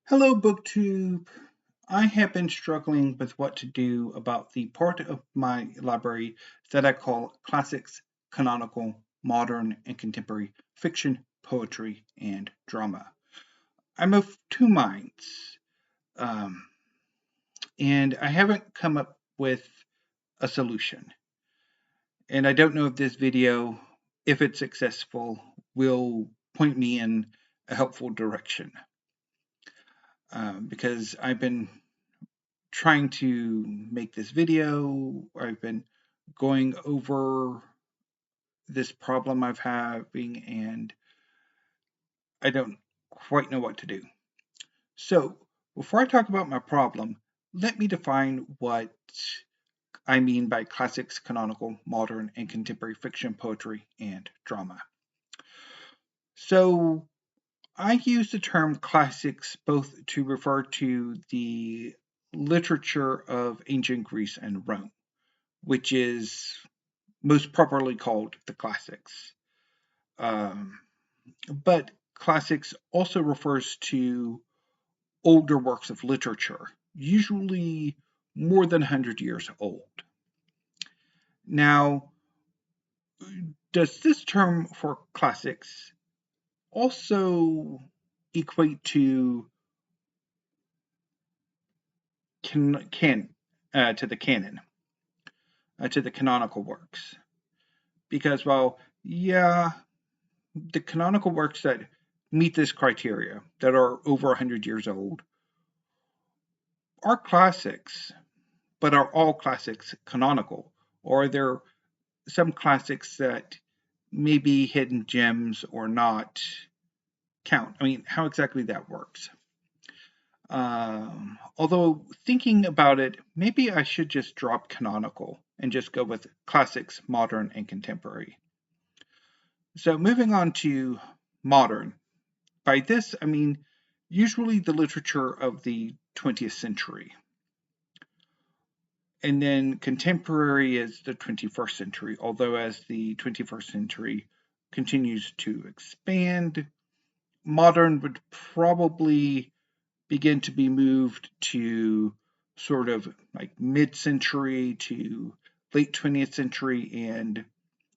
Hello, BookTube. I have been struggling with what to do about the part of my library that I call classics, canonical, modern, and contemporary fiction, poetry, and drama. I'm of two minds, um, and I haven't come up with a solution. And I don't know if this video, if it's successful, will point me in a helpful direction. Because I've been trying to make this video. I've been going over this problem I'm having, and I don't quite know what to do. So, before I talk about my problem, let me define what I mean by classics, canonical, modern, and contemporary fiction, poetry, and drama. So, I use the term classics both to refer to the literature of ancient Greece and Rome, which is most properly called the classics. Um, but classics also refers to older works of literature, usually more than 100 years old. Now, does this term for classics also equate to to the canon, to the canonical works? Because, well, yeah, the canonical works that meet this criteria, that are over 100 years old, are classics, but are all classics canonical? Or are there some classics that may be hidden gems or not count? I mean, how exactly that works. Although thinking about it, maybe I should just drop canonical and just go with classics, modern, and contemporary. So moving on to modern. By this, I mean usually the literature of the 20th century. And then contemporary is the 21st century, although as the 21st century continues to expand, modern would probably begin to be moved to sort of like mid-century to late 20th century and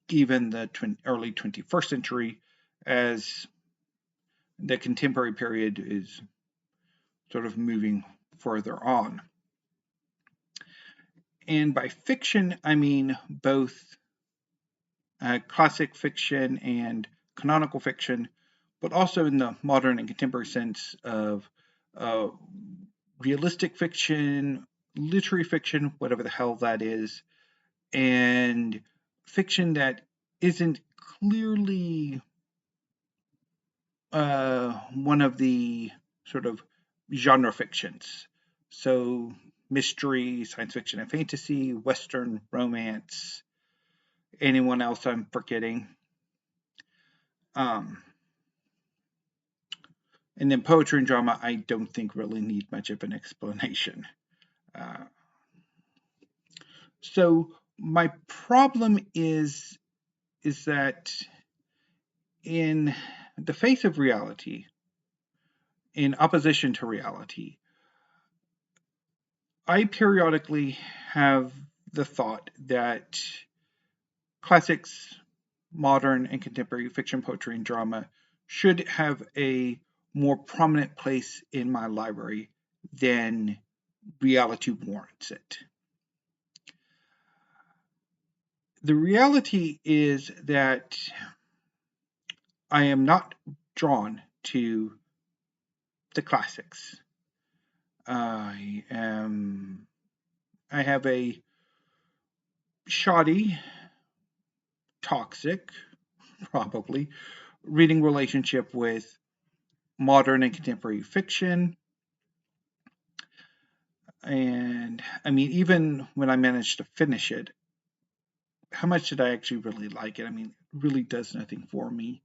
even the early 21st century, as the contemporary period is sort of moving further on. And by fiction, I mean both classic fiction and canonical fiction, but also in the modern and contemporary sense of uh, realistic fiction, literary fiction, whatever the hell that is, and fiction that isn't clearly one of the sort of genre fictions. So, mystery, science fiction and fantasy, Western, romance, anyone else I'm forgetting. Um, and then poetry and drama, I don't think really need much of an explanation. Uh, so my problem is that in the face of reality, in opposition to reality, I periodically have the thought that classics, modern and contemporary fiction, poetry, and drama should have a more prominent place in my library than reality warrants it. The reality is that I am not drawn to the classics. I have a shoddy, toxic, probably, reading relationship with modern and contemporary fiction. And I mean, even when I managed to finish it, how much did I actually really like it? I mean, it really does nothing for me.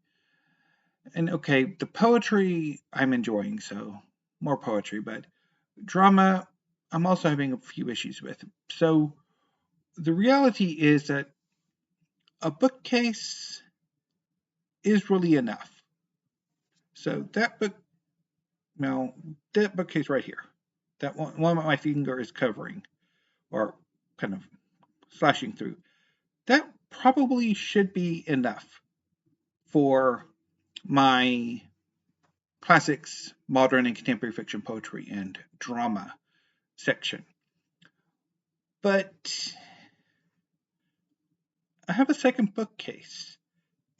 And okay, the poetry I'm enjoying, so more poetry, but drama I'm also having a few issues with. So the reality is that a bookcase is really enough. So that Now, that bookcase right here, that one my finger is covering or kind of slashing through, that probably should be enough for my classics, modern and contemporary fiction, poetry, and drama section. But I have a second bookcase,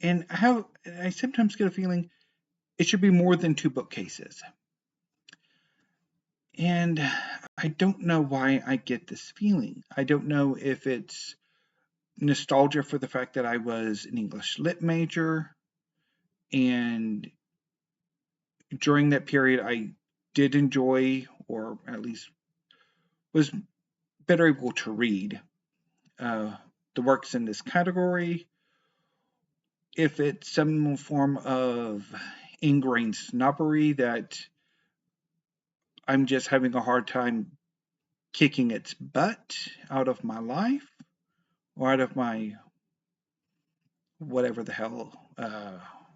and I sometimes get a feeling it should be more than two bookcases. And I don't know why I get this feeling. I don't know if it's nostalgia for the fact that I was an English lit major, and during that period I did enjoy, or at least was better able to read, uh, the works in this category. If it's some form of ingrained snobbery that I'm just having a hard time kicking its butt out of my life or out of my whatever the hell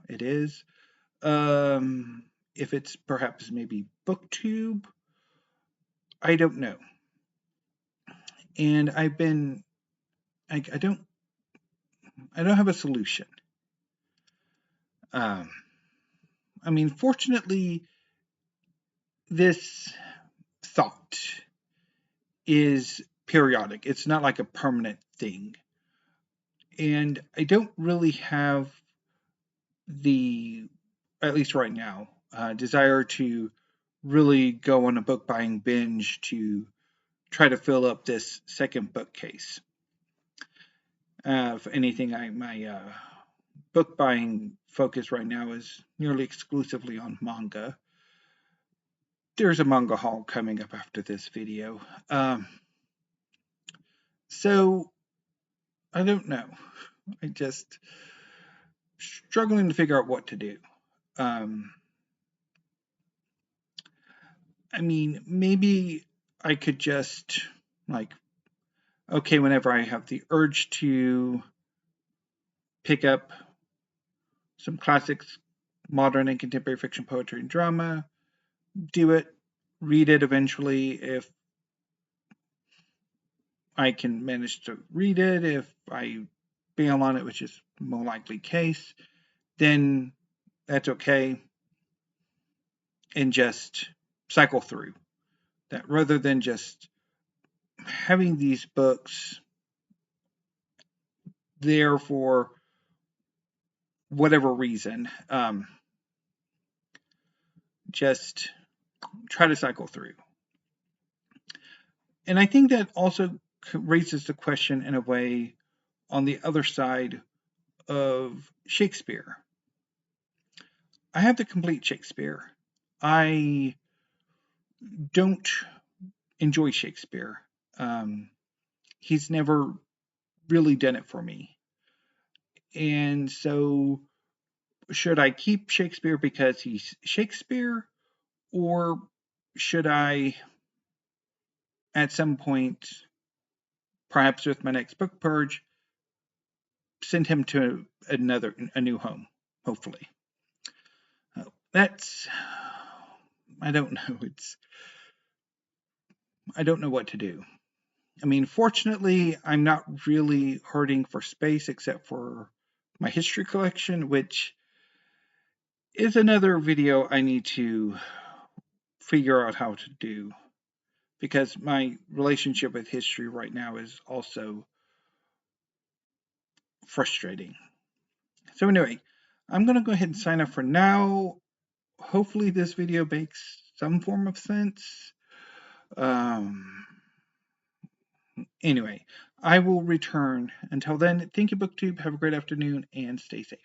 it is. If it's perhaps maybe booktube, I don't know. And I don't have a solution. Um, I mean, fortunately, this thought is periodic. It's not like a permanent thing. And I don't really have the, at least right now, desire to really go on a book buying binge to try to fill up this second bookcase. If anything, my book buying focus right now is nearly exclusively on manga. There's a manga haul coming up after this video. So I don't know. I just struggling to figure out what to do. Um, I mean, maybe I could just like, okay, whenever I have the urge to pick up some classics, modern and contemporary fiction, poetry, and drama, do it, read it eventually if I can manage to read it. If I bail on it, which is more likely case, then that's okay, and just cycle through that rather than just having these books there for whatever reason. Just try to cycle through. And I think that also raises the question in a way on the other side of Shakespeare. I have the complete Shakespeare. I don't enjoy Shakespeare. Um, he's never really done it for me. And so, should I keep Shakespeare because he's Shakespeare? Or should I, at some point, perhaps with my next book purge, send him to a new home, hopefully? That's, I don't know. I don't know what to do. I mean, fortunately, I'm not really hurting for space except for my history collection, which is another video I need to figure out how to do because my relationship with history right now is also frustrating. So anyway, I'm going to go ahead and sign up for now. Hopefully this video makes some form of sense. Anyway, I will return. Until then, thank you, BookTube. Have a great afternoon and stay safe.